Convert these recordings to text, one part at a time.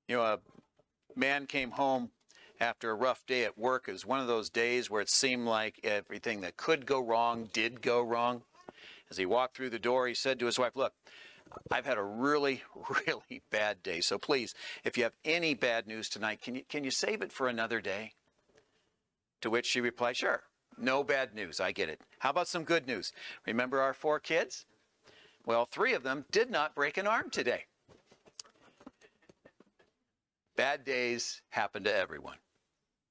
You know, a man came home after a rough day at work. It was one of those days where it seemed like everything that could go wrong did go wrong. As he walked through the door, he said to his wife, "Look, I've had a really, really bad day. So please, if you have any bad news tonight, can you save it for another day?" To which she replied, "Sure, no bad news. I get it. How about some good news? Remember our 4 kids? Well, 3 of them did not break an arm today." Bad days happen to everyone.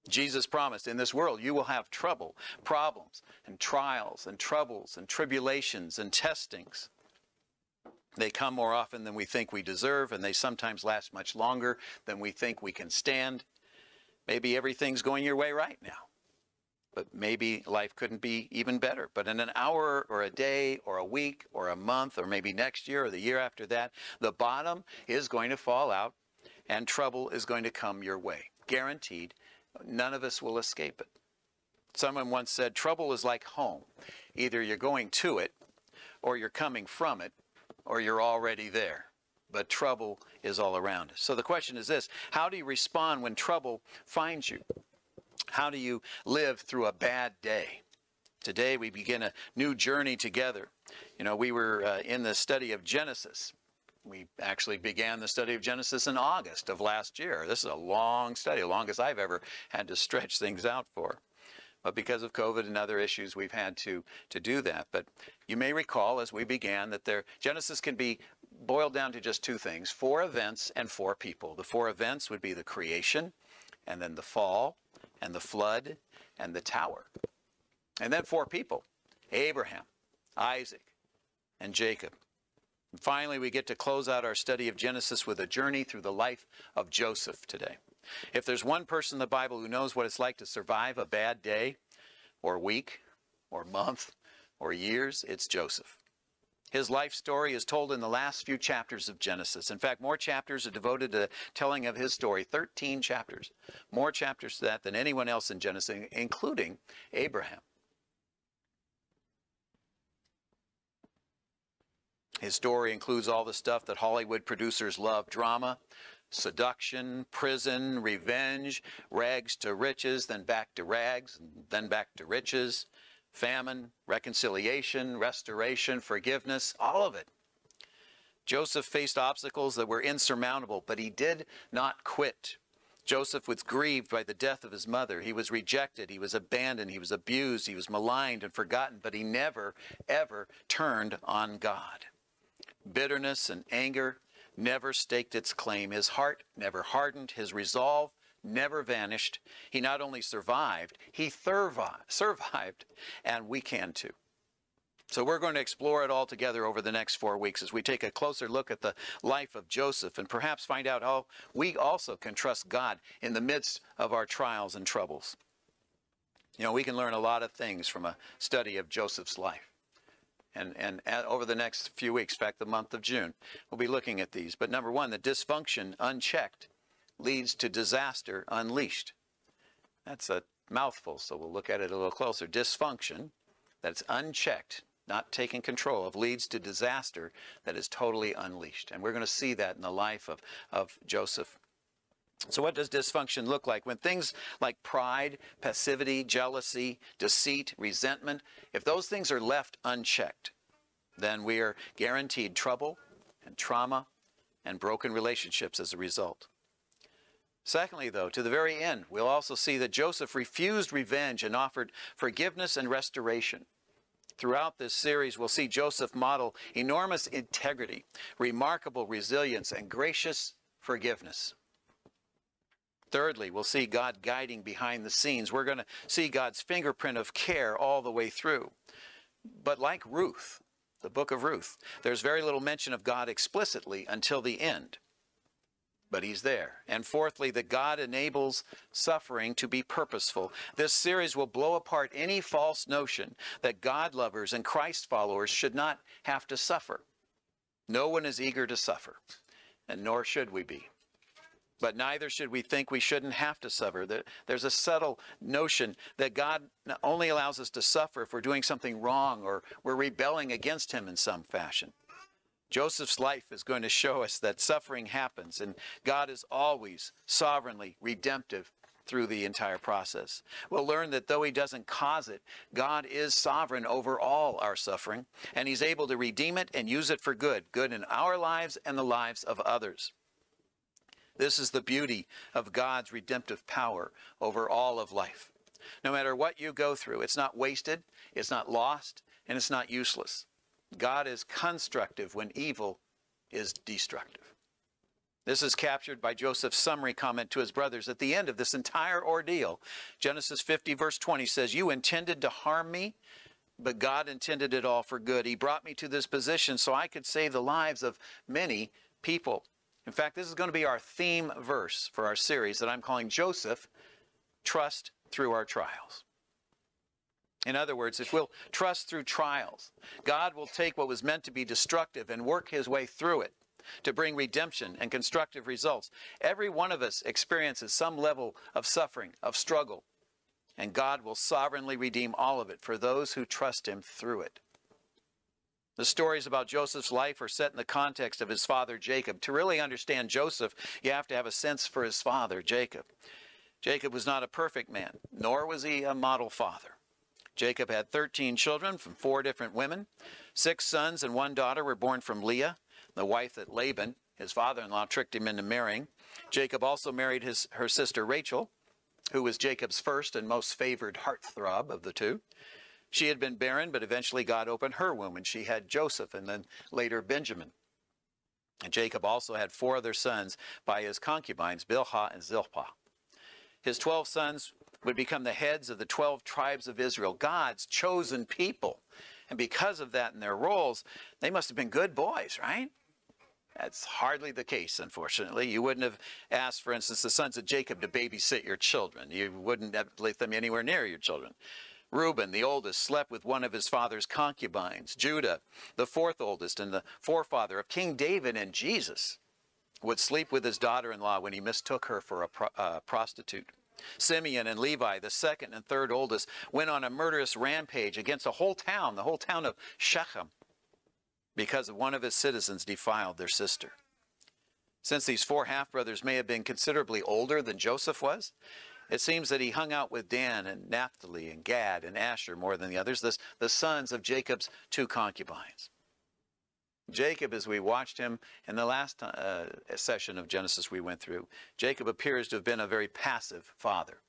Jesus promised, in this world you will have trouble, problems, and trials, and troubles, and tribulations, and testings. They come more often than we think we deserve, and they sometimes last much longer than we think we can stand. Maybe everything's going your way right now, but maybe life couldn't be even better. But in an hour or a day or a week or a month or maybe next year or the year after that, the bottom is going to fall out and trouble is going to come your way. Guaranteed. None of us will escape it. Someone once said, trouble is like home. Either you're going to it, or you're coming from it, or you're already there. But trouble is all around us. So the question is this: how do you respond when trouble finds you? How do you live through a bad day? Today we begin a new journey together. You know, we were in the study of Genesis. We actually began the study of Genesis in August of last year. This is a long study, the longest I've ever had to stretch things out for. But because of COVID and other issues, we've had to do that. But you may recall as we began that Genesis can be boiled down to just 2 things: 4 events and 4 people. The 4 events would be the creation, and then the fall, and the flood, and the tower. And then 4 people: Abraham, Isaac, and Jacob. And finally, we get to close out our study of Genesis with a journey through the life of Joseph today. If there's one person in the Bible who knows what it's like to survive a bad day, or week, or month, or years, it's Joseph. His life story is told in the last few chapters of Genesis. In fact, more chapters are devoted to telling of his story, 13 chapters. More chapters to that than anyone else in Genesis, including Abraham. His story includes all the stuff that Hollywood producers love: drama, seduction, prison, revenge, rags to riches, then back to rags, then back to riches, famine, reconciliation, restoration, forgiveness, all of it. Joseph faced obstacles that were insurmountable, but he did not quit. Joseph was grieved by the death of his mother. He was rejected, he was abandoned, he was abused, he was maligned and forgotten, but he never, ever turned on God. Bitterness and anger never staked its claim. His heart never hardened. His resolve never vanished. He not only survived, he survived, and we can too. So we're going to explore it all together over the next 4 weeks as we take a closer look at the life of Joseph and perhaps find out how we also can trust God in the midst of our trials and troubles. You know, we can learn a lot of things from a study of Joseph's life. And over the next few weeks, in fact, the month of June, we'll be looking at these. But number 1, the dysfunction unchecked leads to disaster unleashed. That's a mouthful, so we'll look at it a little closer. Dysfunction that's unchecked, not taken control of, leads to disaster that is totally unleashed. And we're going to see that in the life of Joseph. So what does dysfunction look like? When things like pride, passivity, jealousy, deceit, resentment, if those things are left unchecked, then we are guaranteed trouble and trauma and broken relationships as a result. Secondly, though, to the very end, we'll also see that Joseph refused revenge and offered forgiveness and restoration. Throughout this series, we'll see Joseph model enormous integrity, remarkable resilience, and gracious forgiveness. Thirdly, we'll see God guiding behind the scenes. We're going to see God's fingerprint of care all the way through. But like Ruth, the book of Ruth, there's very little mention of God explicitly until the end. But he's there. And fourthly, that God enables suffering to be purposeful. This series will blow apart any false notion that God lovers and Christ followers should not have to suffer. No one is eager to suffer, and nor should we be. But neither should we think we shouldn't have to suffer. There's a subtle notion that God only allows us to suffer if we're doing something wrong or we're rebelling against him in some fashion. Joseph's life is going to show us that suffering happens, and God is always sovereignly redemptive through the entire process. We'll learn that though he doesn't cause it, God is sovereign over all our suffering, and he's able to redeem it and use it for good, good in our lives and the lives of others. This is the beauty of God's redemptive power over all of life. No matter what you go through, it's not wasted, it's not lost, and it's not useless. God is constructive when evil is destructive. This is captured by Joseph's summary comment to his brothers at the end of this entire ordeal. Genesis 50 verse 20 says, "You intended to harm me, but God intended it all for good. He brought me to this position so I could save the lives of many people." In fact, this is going to be our theme verse for our series that I'm calling Joseph, Trust Through Our Trials. In other words, if we'll trust through trials, God will take what was meant to be destructive and work his way through it to bring redemption and constructive results. Every one of us experiences some level of suffering, of struggle, and God will sovereignly redeem all of it for those who trust him through it. The stories about Joseph's life are set in the context of his father Jacob. To really understand Joseph, you have to have a sense for his father Jacob. Jacob was not a perfect man, nor was he a model father. Jacob had 13 children from 4 different women. 6 sons and 1 daughter were born from Leah, the wife that Laban, his father-in-law, tricked him into marrying. Jacob also married her sister Rachel, who was Jacob's first and most favored heartthrob of the 2. She had been barren, but eventually God opened her womb, and she had Joseph and then later Benjamin. And Jacob also had 4 other sons by his concubines, Bilhah and Zilpah. His 12 sons would become the heads of the 12 tribes of Israel, God's chosen people. And because of that in their roles, they must have been good boys, right? That's hardly the case, unfortunately. You wouldn't have asked, for instance, the sons of Jacob to babysit your children. You wouldn't have let them anywhere near your children. Reuben, the oldest, slept with one of his father's concubines. Judah, the 4th oldest and the forefather of King David and Jesus, would sleep with his daughter-in-law when he mistook her for a prostitute. Simeon and Levi, the 2nd and 3rd oldest, went on a murderous rampage against the whole town of Shechem, because of one of his citizens defiled their sister. Since these 4 half-brothers may have been considerably older than Joseph was, it seems that he hung out with Dan and Naphtali and Gad and Asher more than the others, the sons of Jacob's 2 concubines. Jacob, as we watched him in the last session of Genesis we went through, Jacob appears to have been a very passive father.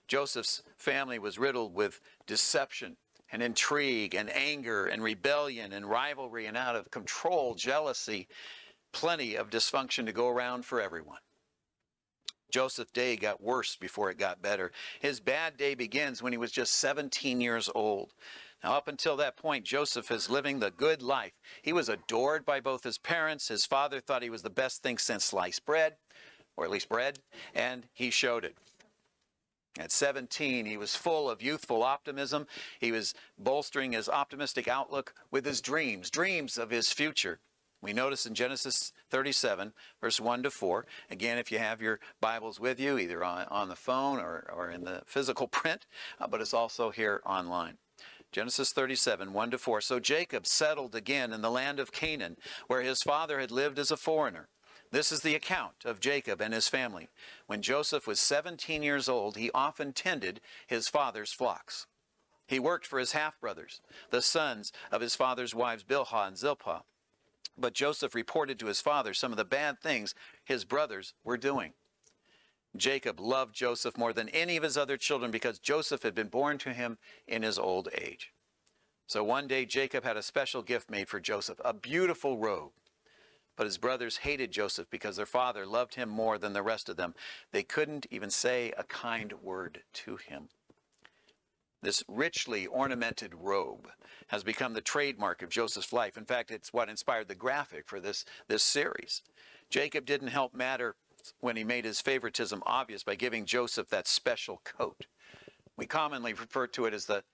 Joseph's family was riddled with deception and intrigue and anger and rebellion and rivalry and out of control, jealousy, plenty of dysfunction to go around for everyone. Joseph's day got worse before it got better. His bad day begins when he was just 17 years old. Now, up until that point, Joseph is living the good life. He was adored by both his parents. His father thought he was the best thing since sliced bread, or at least bread, and he showed it. At 17, he was full of youthful optimism. He was bolstering his optimistic outlook with his dreams of his future. We notice in Genesis 37, verse 1 to 4, again, if you have your Bibles with you, either on the phone or in the physical print, but it's also here online. Genesis 37, 1 to 4. So Jacob settled again in the land of Canaan, where his father had lived as a foreigner. This is the account of Jacob and his family. When Joseph was 17 years old, he often tended his father's flocks. He worked for his half-brothers, the sons of his father's wives Bilhah and Zilpah. But Joseph reported to his father some of the bad things his brothers were doing. Jacob loved Joseph more than any of his other children because Joseph had been born to him in his old age. So one day Jacob had a special gift made for Joseph, a beautiful robe. But his brothers hated Joseph because their father loved him more than the rest of them. They couldn't even say a kind word to him. This richly ornamented robe has become the trademark of Joseph's life. In fact, it's what inspired the graphic for this series. Jacob didn't help matter when he made his favoritism obvious by giving Joseph that special coat. We commonly refer to it as the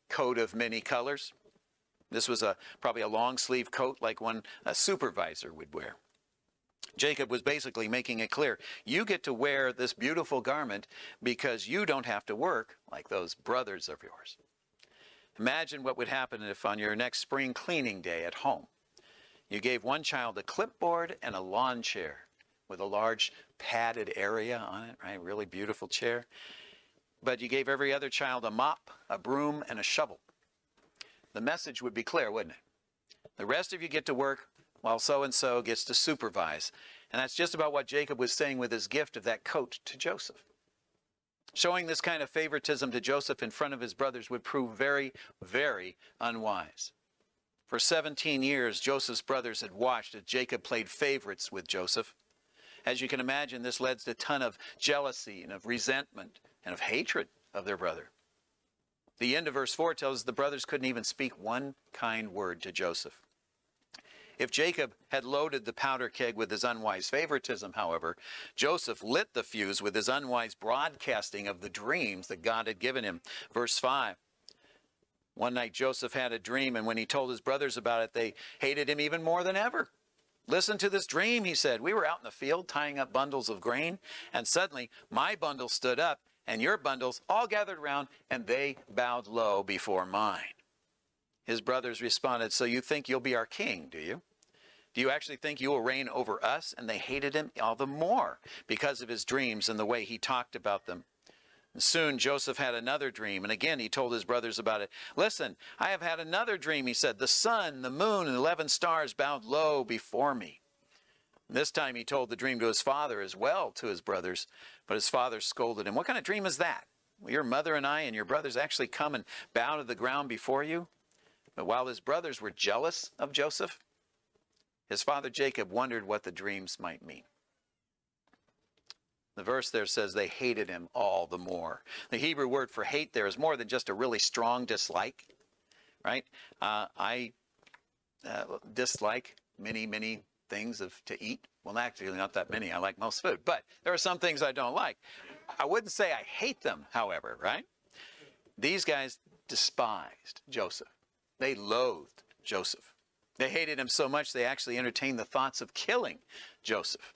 coat of many colors. This was probably a long sleeve coat like one a supervisor would wear. Jacob was basically making it clear, you get to wear this beautiful garment because you don't have to work like those brothers of yours. Imagine what would happen if on your next spring cleaning day at home, You gave one child a clipboard and a lawn chair with a large padded area on it, right? Really beautiful chair. But you gave every other child a mop, a broom, and a shovel. The message would be clear, wouldn't it? The rest of you get to work while so-and-so gets to supervise. And that's just about what Jacob was saying with his gift of that coat to Joseph. Showing this kind of favoritism to Joseph in front of his brothers would prove very, very unwise. For 17 years, Joseph's brothers had watched as Jacob played favorites with Joseph. As you can imagine, this led to a ton of jealousy and of resentment and of hatred of their brother. The end of verse 4 tells us the brothers couldn't even speak one kind word to Joseph. If Jacob had loaded the powder keg with his unwise favoritism, however, Joseph lit the fuse with his unwise broadcasting of the dreams that God had given him. Verse 5. One night Joseph had a dream, and when he told his brothers about it, they hated him even more than ever. Listen to this dream, he said. We were out in the field tying up bundles of grain, and suddenly my bundle stood up, and your bundles all gathered around, and they bowed low before mine. His brothers responded, so you think you'll be our king, do you? Do you actually think you will reign over us? And they hated him all the more because of his dreams and the way he talked about them. And soon Joseph had another dream, and again he told his brothers about it. Listen, I have had another dream, he said. The sun, the moon, and 11 stars bowed low before me. And this time he told the dream to his father as well, to his brothers. But his father scolded him. What kind of dream is that? Will your mother and I and your brothers actually come and bow to the ground before you? But while his brothers were jealous of Joseph, his father Jacob wondered what the dreams might mean. The verse there says they hated him all the more. The Hebrew word for hate there is more than just a really strong dislike, right? I dislike many things to eat. Well, actually, not that many. I like most food, but there are some things I don't like. I wouldn't say I hate them, however, right? These guys despised Joseph. They loathed Joseph. They hated him so much they actually entertained the thoughts of killing Joseph.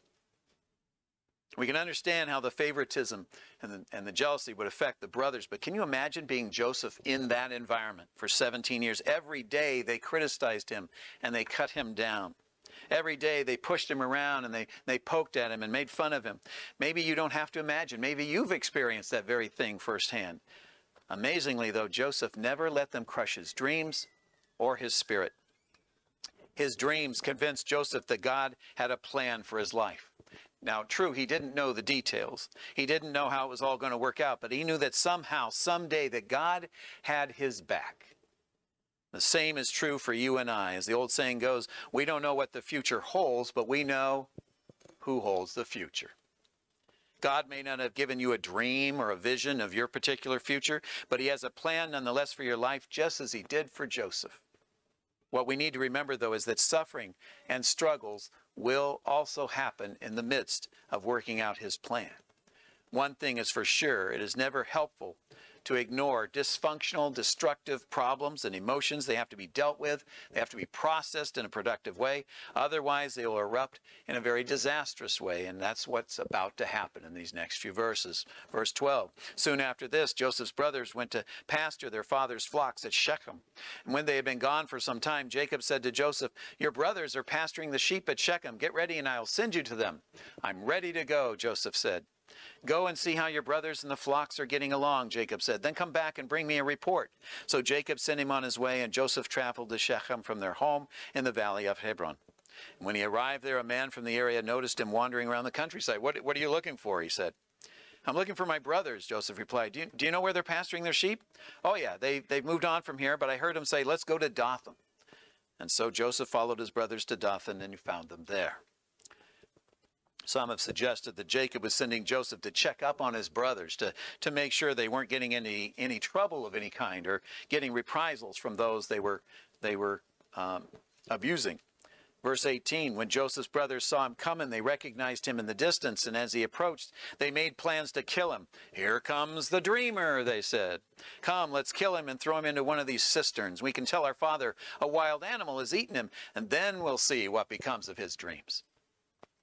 We can understand how the favoritism and the jealousy would affect the brothers, but can you imagine being Joseph in that environment for 17 years? Every day they criticized him and they cut him down. Every day they pushed him around and they poked at him and made fun of him. Maybe you don't have to imagine. Maybe you've experienced that very thing firsthand. Amazingly, though, Joseph never let them crush his dreams or his spirit. His dreams convinced Joseph that God had a plan for his life. Now, true, he didn't know the details. He didn't know how it was all going to work out, but he knew that somehow, someday, that God had his back. The same is true for you and I. As the old saying goes, we don't know what the future holds, but we know who holds the future. God may not have given you a dream or a vision of your particular future, but he has a plan nonetheless for your life, just as he did for Joseph. What we need to remember, though, is that suffering and struggles will also happen in the midst of working out his plan. One thing is for sure, it is never helpful to ignore dysfunctional, destructive problems and emotions. They have to be dealt with. They have to be processed in a productive way. Otherwise, they will erupt in a very disastrous way, and that's what's about to happen in these next few verses. Verse 12, soon after this, Joseph's brothers went to pasture their father's flocks at Shechem. And when they had been gone for some time, Jacob said to Joseph, your brothers are pasturing the sheep at Shechem. Get ready and I'll send you to them. I'm ready to go, Joseph said. Go and see how your brothers and the flocks are getting along, Jacob said. Then come back and bring me a report. So Jacob sent him on his way, and Joseph traveled to Shechem from their home in the valley of Hebron. And when he arrived there, a man from the area noticed him wandering around the countryside. What are you looking for? He said. I'm looking for my brothers, Joseph replied. Do you know where they're pasturing their sheep? Oh, yeah, they've moved on from here, but I heard him say, let's go to Dothan. And so Joseph followed his brothers to Dothan, and he found them there. Some have suggested that Jacob was sending Joseph to check up on his brothers to make sure they weren't getting any trouble of any kind or getting reprisals from those they were abusing. Verse 18, when Joseph's brothers saw him coming, they recognized him in the distance, and as he approached, they made plans to kill him. Here comes the dreamer, they said. Come, let's kill him and throw him into one of these cisterns. We can tell our father a wild animal has eaten him, and then we'll see what becomes of his dreams.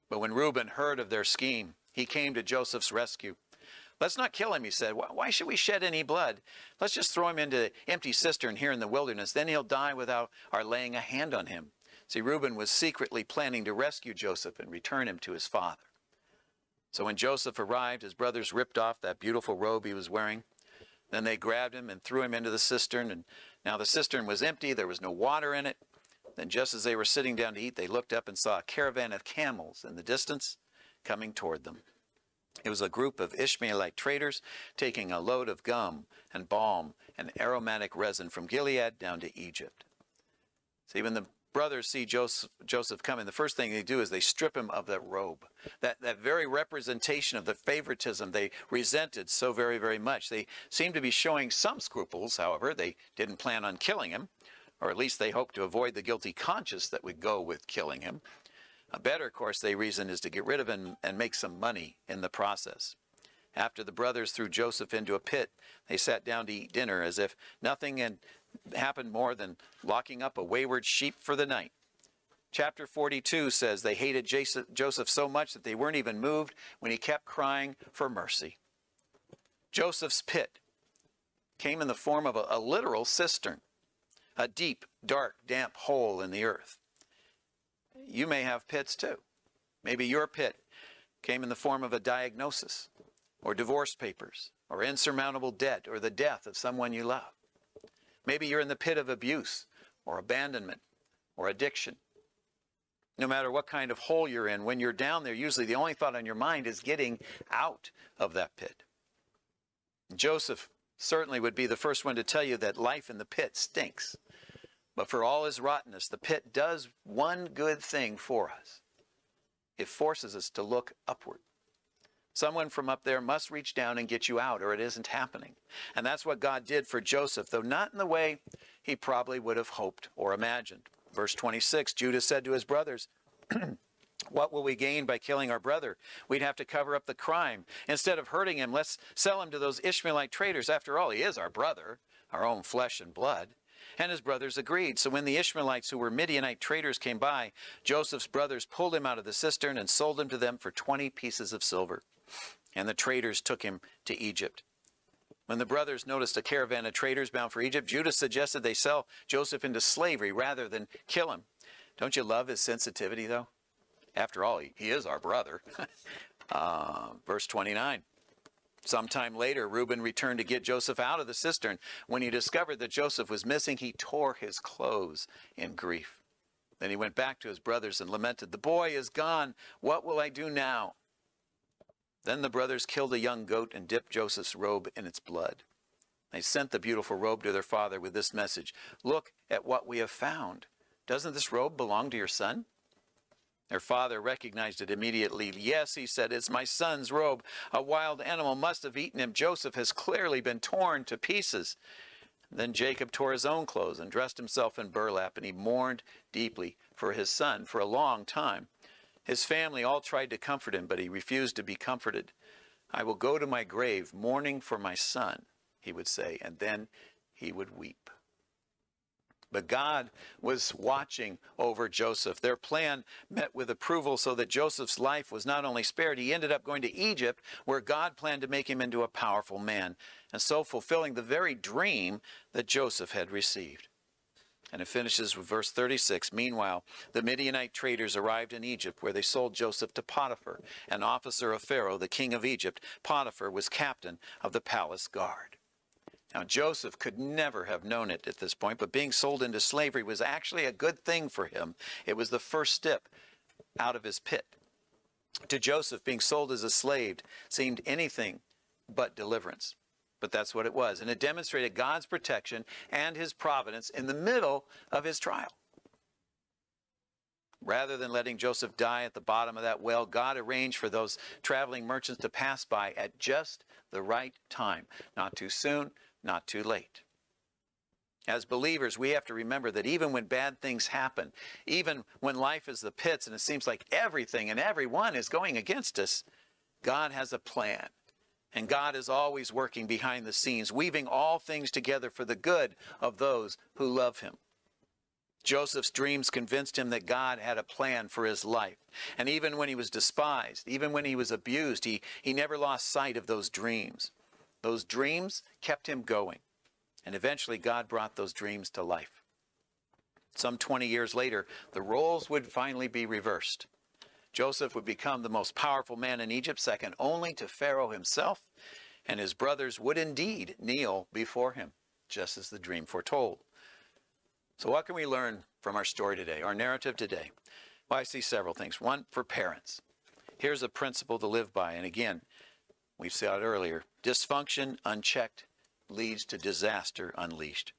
But when Reuben heard of their scheme, he came to Joseph's rescue. Let's not kill him, he said. Why should we shed any blood? Let's just throw him into an empty cistern here in the wilderness. Then he'll die without our laying a hand on him. See, Reuben was secretly planning to rescue Joseph and return him to his father. So when Joseph arrived, his brothers ripped off that beautiful robe he was wearing. Then they grabbed him and threw him into the cistern. And now the cistern was empty. There was no water in it. Then just as they were sitting down to eat, they looked up and saw a caravan of camels in the distance coming toward them. It was a group of Ishmaelite traders taking a load of gum and balm and aromatic resin from Gilead down to Egypt. See, when the brothers see Joseph coming, the first thing they do is they strip him of that robe. That very representation of the favoritism they resented so very, very much. They seem to be showing some scruples, however. They didn't plan on killing him, or at least they hoped to avoid the guilty conscience that would go with killing him. A better course, they reason, is to get rid of him and make some money in the process. After the brothers threw Joseph into a pit, they sat down to eat dinner as if nothing had happened more than locking up a wayward sheep for the night. Chapter 42 says they hated Joseph so much that they weren't even moved when he kept crying for mercy. Joseph's pit came in the form of a literal cistern, a deep, dark, damp hole in the earth. You may have pits too. Maybe your pit came in the form of a diagnosis, or divorce papers, or insurmountable debt, or the death of someone you love. Maybe you're in the pit of abuse, or abandonment, or addiction. No matter what kind of hole you're in, when you're down there, usually the only thought on your mind is getting out of that pit. Joseph certainly would be the first one to tell you that life in the pit stinks. But for all his rottenness, the pit does one good thing for us. It forces us to look upward. Someone from up there must reach down and get you out, or it isn't happening. And that's what God did for Joseph, though not in the way he probably would have hoped or imagined. Verse 26, Judah said to his brothers, "What will we gain by killing our brother? We'd have to cover up the crime. Instead of hurting him, let's sell him to those Ishmaelite traders. After all, he is our brother, our own flesh and blood." And his brothers agreed. So when the Ishmaelites, who were Midianite traders, came by, Joseph's brothers pulled him out of the cistern and sold him to them for 20 pieces of silver. And the traders took him to Egypt. When the brothers noticed a caravan of traders bound for Egypt, Judah suggested they sell Joseph into slavery rather than kill him. Don't you love his sensitivity, though? After all, he is our brother. Verse 29. Sometime later, Reuben returned to get Joseph out of the cistern. When he discovered that Joseph was missing, he tore his clothes in grief. Then he went back to his brothers and lamented, "The boy is gone. What will I do now?" Then the brothers killed a young goat and dipped Joseph's robe in its blood. They sent the beautiful robe to their father with this message, "Look at what we have found. Doesn't this robe belong to your son?" Their father recognized it immediately. "Yes," he said, "it's my son's robe. A wild animal must have eaten him. Joseph has clearly been torn to pieces." Then Jacob tore his own clothes and dressed himself in burlap, and he mourned deeply for his son for a long time. His family all tried to comfort him, but he refused to be comforted. "I will go to my grave mourning for my son," he would say, and then he would weep. But God was watching over Joseph. Their plan met with approval so that Joseph's life was not only spared, he ended up going to Egypt, where God planned to make him into a powerful man, and so fulfilling the very dream that Joseph had received. And it finishes with verse 36. Meanwhile, the Midianite traders arrived in Egypt, where they sold Joseph to Potiphar, an officer of Pharaoh, the king of Egypt. Potiphar was captain of the palace guard. Now, Joseph could never have known it at this point, but being sold into slavery was actually a good thing for him. It was the first step out of his pit. To Joseph, being sold as a slave seemed anything but deliverance. But that's what it was. And it demonstrated God's protection and his providence in the middle of his trial. Rather than letting Joseph die at the bottom of that well, God arranged for those traveling merchants to pass by at just the right time. Not too soon, not too late. As believers, we have to remember that even when bad things happen, even when life is the pits and it seems like everything and everyone is going against us, God has a plan. And God is always working behind the scenes, weaving all things together for the good of those who love him. Joseph's dreams convinced him that God had a plan for his life. And even when he was despised, even when he was abused, he never lost sight of those dreams. Those dreams kept him going. And eventually God brought those dreams to life. Some 20 years later, the roles would finally be reversed. Joseph would become the most powerful man in Egypt, second only to Pharaoh himself, and his brothers would indeed kneel before him, just as the dream foretold. So what can we learn from our story today, our narrative today? Well, I see several things. One, for parents. Here's a principle to live by, and again, we've said it earlier, dysfunction unchecked leads to disaster unleashed.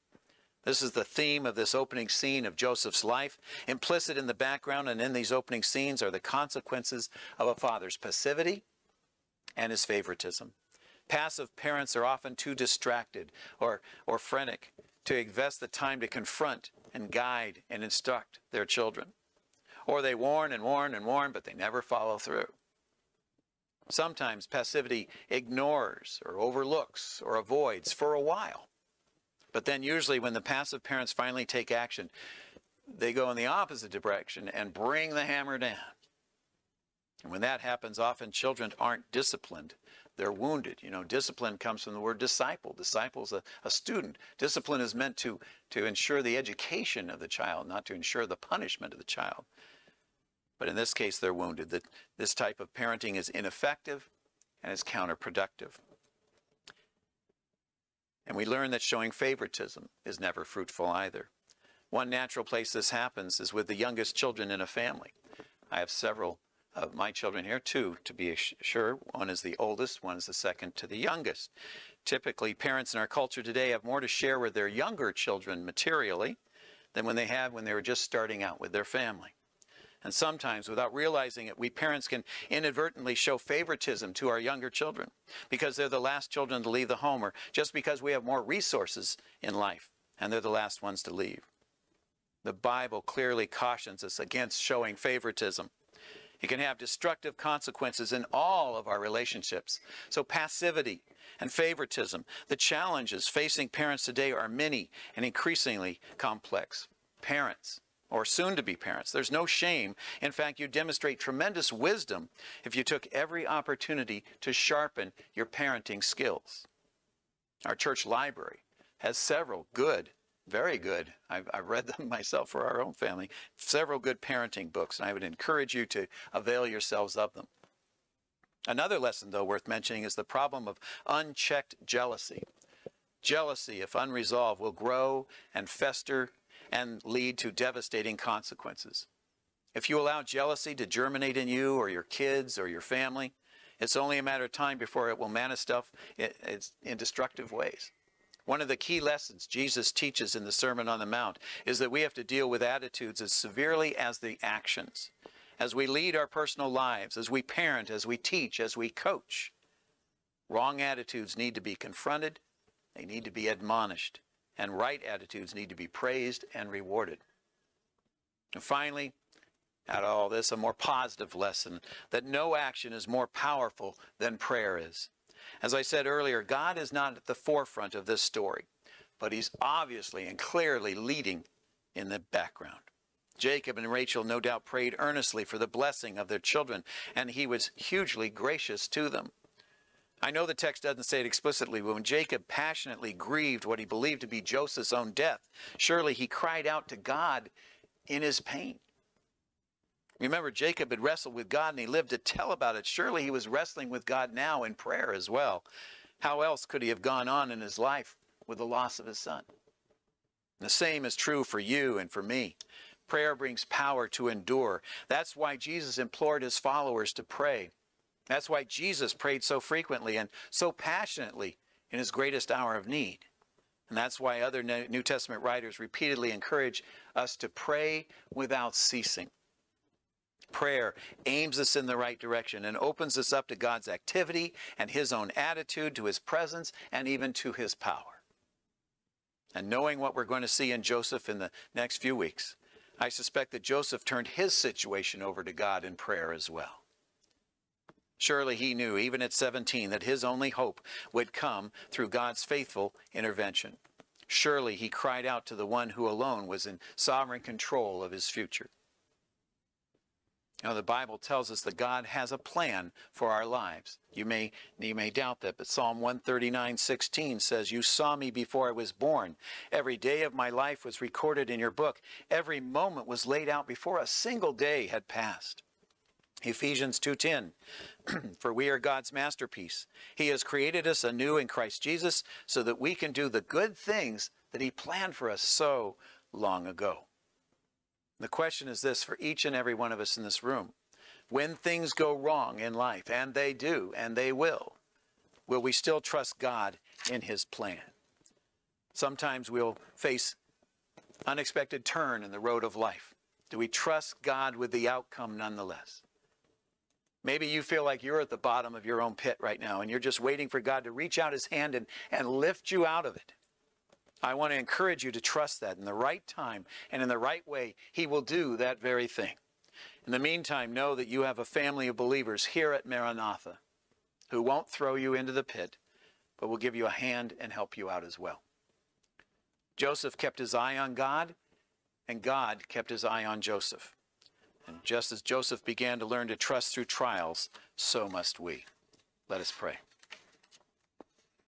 This is the theme of this opening scene of Joseph's life. Implicit in the background and in these opening scenes are the consequences of a father's passivity and his favoritism. Passive parents are often too distracted or frantic to invest the time to confront and guide and instruct their children. Or they warn and warn and warn, but they never follow through. Sometimes passivity ignores or overlooks or avoids for a while. But then usually when the passive parents finally take action, they go in the opposite direction and bring the hammer down. And when that happens, often children aren't disciplined. They're wounded. You know, discipline comes from the word disciple. Disciple's a student. Discipline is meant to ensure the education of the child, not to ensure the punishment of the child. But in this case, they're wounded. That this type of parenting is ineffective and is counterproductive. And we learn that showing favoritism is never fruitful either. One natural place this happens is with the youngest children in a family. I have several of my children here, two to be sure. One is the oldest, one is the second to the youngest. Typically, parents in our culture today have more to share with their younger children materially than when they were just starting out with their family. And sometimes, without realizing it, we parents can inadvertently show favoritism to our younger children because they're the last children to leave the home, or just because we have more resources in life and they're the last ones to leave. The Bible clearly cautions us against showing favoritism. It can have destructive consequences in all of our relationships. So passivity and favoritism, the challenges facing parents today are many and increasingly complex. Parents, or soon-to-be parents, there's no shame. In fact, you demonstrate tremendous wisdom if you took every opportunity to sharpen your parenting skills. Our church library has several good, very good, I've read them myself for our own family, several good parenting books, and I would encourage you to avail yourselves of them. Another lesson, though, worth mentioning is the problem of unchecked jealousy. Jealousy, if unresolved, will grow and fester and lead to devastating consequences. If you allow jealousy to germinate in you or your kids or your family, it's only a matter of time before it will manifest in destructive ways. One of the key lessons Jesus teaches in the Sermon on the Mount is that we have to deal with attitudes as severely as the actions. As we lead our personal lives, as we parent, as we teach, as we coach, wrong attitudes need to be confronted, they need to be admonished, and right attitudes need to be praised and rewarded. And finally, out of all this, a more positive lesson, that no action is more powerful than prayer is. As I said earlier, God is not at the forefront of this story, but he's obviously and clearly leading in the background. Jacob and Rachel no doubt prayed earnestly for the blessing of their children, and he was hugely gracious to them. I know the text doesn't say it explicitly, but when Jacob passionately grieved what he believed to be Joseph's own death, surely he cried out to God in his pain. Remember, Jacob had wrestled with God and he lived to tell about it. Surely he was wrestling with God now in prayer as well. How else could he have gone on in his life with the loss of his son? And the same is true for you and for me. Prayer brings power to endure. That's why Jesus implored his followers to pray. That's why Jesus prayed so frequently and so passionately in his greatest hour of need. And that's why other New Testament writers repeatedly encourage us to pray without ceasing. Prayer aims us in the right direction and opens us up to God's activity and his own attitude, to his presence, and even to his power. And knowing what we're going to see in Joseph in the next few weeks, I suspect that Joseph turned his situation over to God in prayer as well. Surely he knew, even at 17, that his only hope would come through God's faithful intervention. Surely he cried out to the one who alone was in sovereign control of his future. Now, the Bible tells us that God has a plan for our lives. You may doubt that, but Psalm 139:16 says, "You saw me before I was born. Every day of my life was recorded in your book. Every moment was laid out before a single day had passed." Ephesians 2:10, "For we are God's masterpiece. He has created us anew in Christ Jesus so that we can do the good things that he planned for us so long ago." The question is this for each and every one of us in this room. When things go wrong in life, and they do, and they will we still trust God in his plan? Sometimes we'll face unexpected turn in the road of life. Do we trust God with the outcome nonetheless? Maybe you feel like you're at the bottom of your own pit right now, and you're just waiting for God to reach out his hand and lift you out of it. I want to encourage you to trust that in the right time and in the right way, he will do that very thing. In the meantime, know that you have a family of believers here at Maranatha who won't throw you into the pit, but will give you a hand and help you out as well. Joseph kept his eye on God, and God kept his eye on Joseph. And just as Joseph began to learn to trust through trials, so must we. Let us pray.